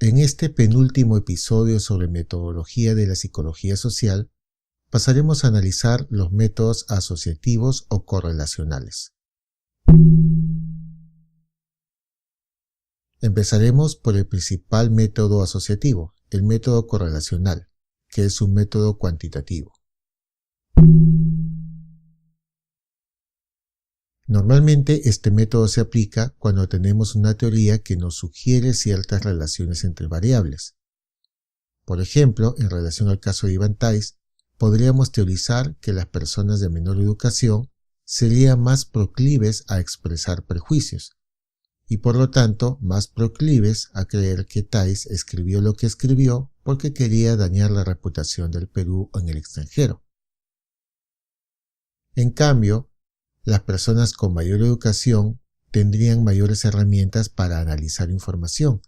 En este penúltimo episodio sobre metodología de la psicología social, pasaremos a analizar los métodos asociativos o correlacionales. Empezaremos por el principal método asociativo, el método correlacional, que es un método cuantitativo. Normalmente este método se aplica cuando tenemos una teoría que nos sugiere ciertas relaciones entre variables. Por ejemplo, en relación al caso de Ivan Theiss, podríamos teorizar que las personas de menor educación serían más proclives a expresar prejuicios y por lo tanto más proclives a creer que Theiss escribió lo que escribió porque quería dañar la reputación del Perú en el extranjero. En cambio, las personas con mayor educación tendrían mayores herramientas para analizar información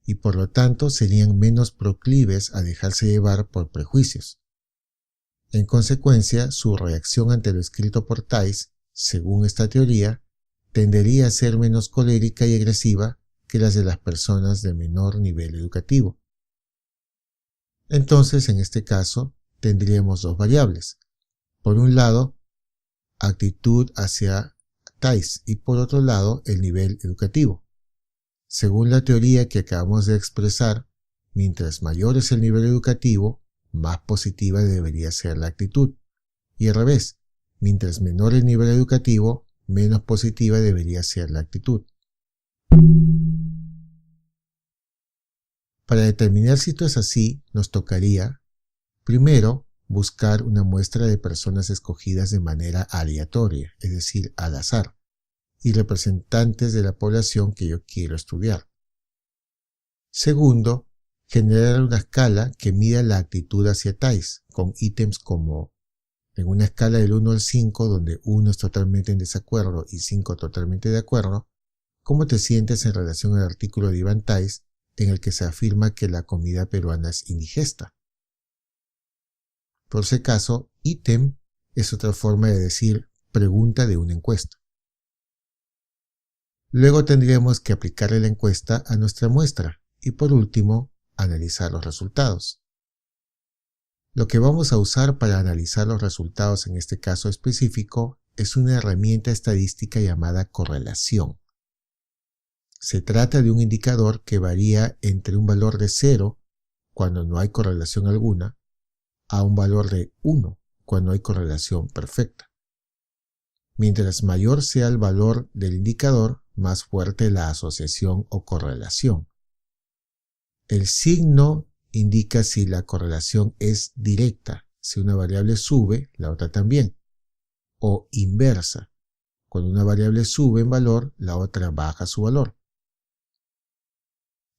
y por lo tanto serían menos proclives a dejarse llevar por prejuicios. En consecuencia, su reacción ante lo escrito por Theiss, según esta teoría, tendería a ser menos colérica y agresiva que las de las personas de menor nivel educativo. Entonces, en este caso, tendríamos dos variables. Por un lado, actitud hacia Theiss y por otro lado, el nivel educativo. Según la teoría que acabamos de expresar, mientras mayor es el nivel educativo, más positiva debería ser la actitud. Y al revés, mientras menor el nivel educativo, menos positiva debería ser la actitud. Para determinar si esto es así, nos tocaría, primero, buscar una muestra de personas escogidas de manera aleatoria, es decir, al azar, y representantes de la población que yo quiero estudiar. Segundo, generar una escala que mida la actitud hacia Theiss, con ítems como en una escala del 1 al 5, donde 1 es totalmente en desacuerdo y 5 totalmente de acuerdo, ¿cómo te sientes en relación al artículo de Ivan Theiss en el que se afirma que la comida peruana es indigesta? Por ese caso, ítem es otra forma de decir pregunta de una encuesta. Luego tendríamos que aplicarle la encuesta a nuestra muestra y por último, analizar los resultados. Lo que vamos a usar para analizar los resultados en este caso específico es una herramienta estadística llamada correlación. Se trata de un indicador que varía entre un valor de 0, cuando no hay correlación alguna, a un valor de 1, cuando hay correlación perfecta. Mientras mayor sea el valor del indicador, más fuerte la asociación o correlación. El signo indica si la correlación es directa, si una variable sube, la otra también, o inversa, cuando una variable sube en valor, la otra baja su valor.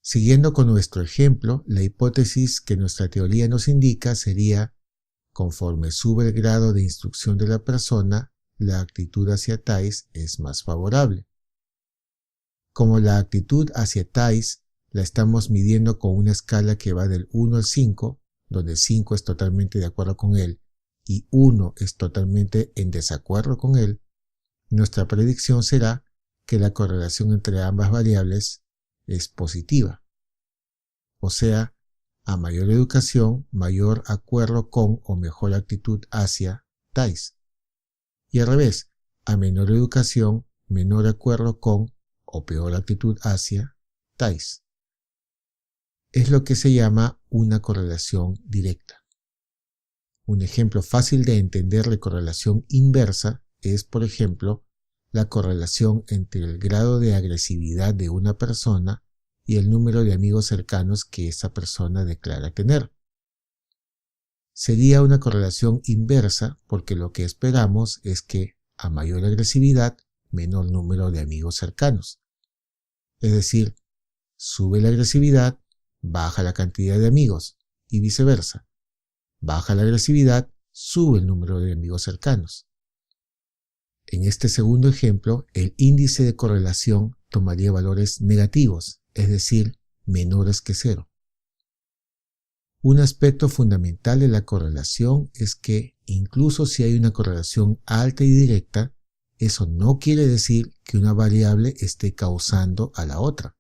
Siguiendo con nuestro ejemplo, la hipótesis que nuestra teoría nos indica sería, conforme sube el grado de instrucción de la persona, la actitud hacia Theiss es más favorable. Como la actitud hacia Theiss la estamos midiendo con una escala que va del 1 al 5, donde 5 es totalmente de acuerdo con él y 1 es totalmente en desacuerdo con él, nuestra predicción será que la correlación entre ambas variables es positiva. O sea, a mayor educación, mayor acuerdo con o mejor actitud hacia Theiss. Y al revés, a menor educación, menor acuerdo con o peor actitud hacia Theiss. Es lo que se llama una correlación directa. Un ejemplo fácil de entender de correlación inversa es, por ejemplo, la correlación entre el grado de agresividad de una persona y el número de amigos cercanos que esa persona declara tener. Sería una correlación inversa porque lo que esperamos es que a mayor agresividad, menor número de amigos cercanos. Es decir, sube la agresividad, baja la cantidad de amigos y viceversa. Baja la agresividad, sube el número de amigos cercanos. En este segundo ejemplo, el índice de correlación tomaría valores negativos, es decir, menores que 0. Un aspecto fundamental de la correlación es que, incluso si hay una correlación alta y directa, eso no quiere decir que una variable esté causando a la otra.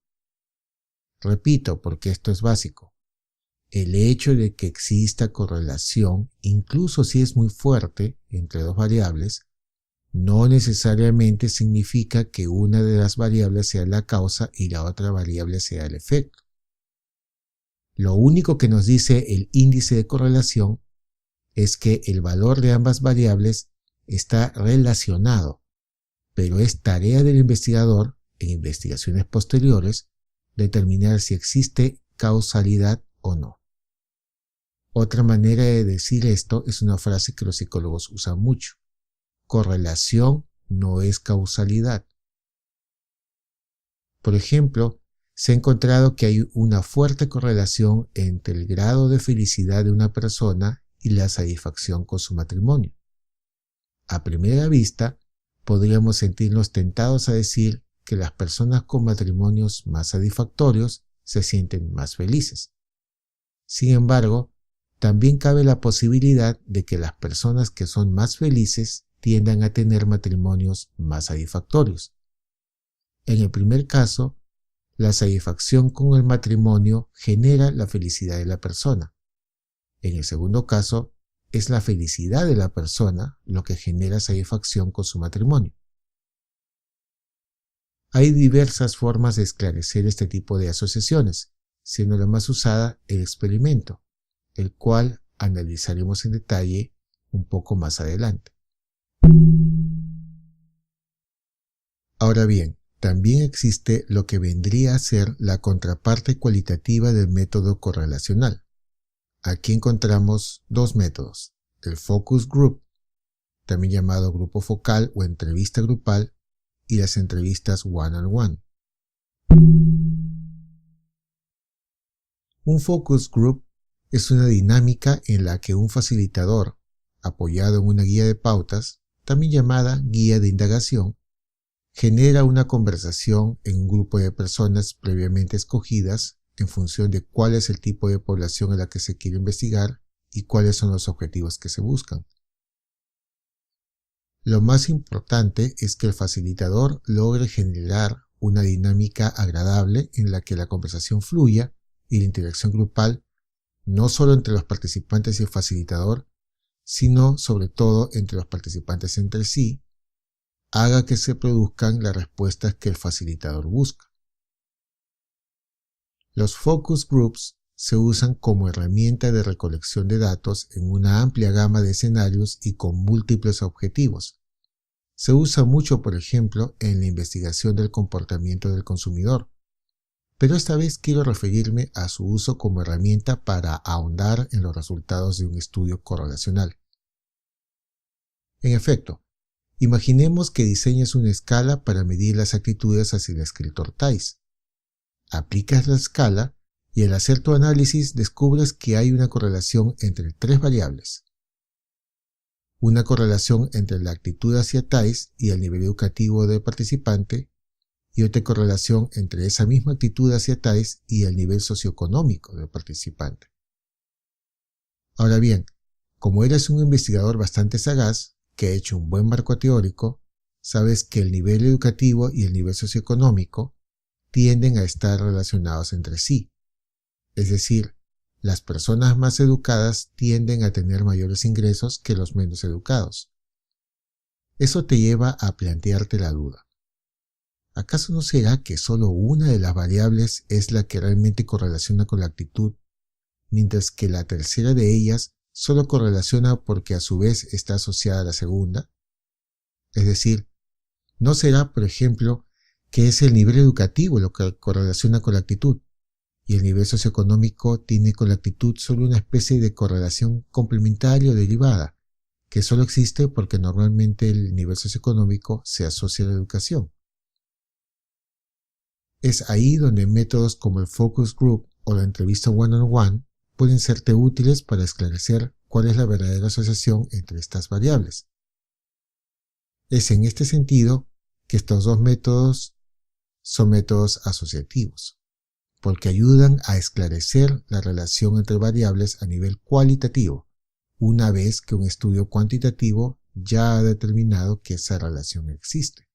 Repito, porque esto es básico. El hecho de que exista correlación, incluso si es muy fuerte, entre dos variables, no necesariamente significa que una de las variables sea la causa y la otra variable sea el efecto. Lo único que nos dice el índice de correlación es que el valor de ambas variables está relacionado, pero es tarea del investigador, en investigaciones posteriores, determinar si existe causalidad o no. Otra manera de decir esto es una frase que los psicólogos usan mucho. Correlación no es causalidad. Por ejemplo, se ha encontrado que hay una fuerte correlación entre el grado de felicidad de una persona y la satisfacción con su matrimonio. A primera vista, podríamos sentirnos tentados a decir que las personas con matrimonios más satisfactorios se sienten más felices. Sin embargo, también cabe la posibilidad de que las personas que son más felices tiendan a tener matrimonios más satisfactorios. En el primer caso, la satisfacción con el matrimonio genera la felicidad de la persona. En el segundo caso, es la felicidad de la persona lo que genera satisfacción con su matrimonio. Hay diversas formas de esclarecer este tipo de asociaciones, siendo la más usada el experimento, el cual analizaremos en detalle un poco más adelante. Ahora bien, también existe lo que vendría a ser la contraparte cualitativa del método correlacional. Aquí encontramos dos métodos, el focus group, también llamado grupo focal o entrevista grupal, y las entrevistas one-on-one. Un focus group es una dinámica en la que un facilitador, apoyado en una guía de pautas, también llamada guía de indagación, genera una conversación en un grupo de personas previamente escogidas en función de cuál es el tipo de población a la que se quiere investigar y cuáles son los objetivos que se buscan. Lo más importante es que el facilitador logre generar una dinámica agradable en la que la conversación fluya y la interacción grupal no solo entre los participantes y el facilitador, sino sobre todo entre los participantes entre sí, haga que se produzcan las respuestas que el facilitador busca. Los focus groups se usan como herramienta de recolección de datos en una amplia gama de escenarios y con múltiples objetivos. Se usa mucho, por ejemplo, en la investigación del comportamiento del consumidor, pero esta vez quiero referirme a su uso como herramienta para ahondar en los resultados de un estudio correlacional. En efecto, imaginemos que diseñas una escala para medir las actitudes hacia el escritor Tice. Aplicas la escala y al hacer tu análisis descubres que hay una correlación entre tres variables. Una correlación entre la actitud hacia Tice y el nivel educativo del participante, y otra correlación entre esa misma actitud hacia Tice y el nivel socioeconómico del participante. Ahora bien, como eres un investigador bastante sagaz, que ha hecho un buen marco teórico, sabes que el nivel educativo y el nivel socioeconómico tienden a estar relacionados entre sí. Es decir, las personas más educadas tienden a tener mayores ingresos que los menos educados. Eso te lleva a plantearte la duda. ¿Acaso no será que solo una de las variables es la que realmente correlaciona con la actitud, mientras que la tercera de ellas solo correlaciona porque a su vez está asociada a la segunda? Es decir, ¿no será, por ejemplo, que es el nivel educativo lo que correlaciona con la actitud, y el nivel socioeconómico tiene con la actitud solo una especie de correlación complementaria o derivada, que solo existe porque normalmente el nivel socioeconómico se asocia a la educación? Es ahí donde métodos como el focus group o la entrevista one-on-one pueden serte útiles para esclarecer cuál es la verdadera asociación entre estas variables. Es en este sentido que estos dos métodos son métodos asociativos, porque ayudan a esclarecer la relación entre variables a nivel cualitativo, una vez que un estudio cuantitativo ya ha determinado que esa relación existe.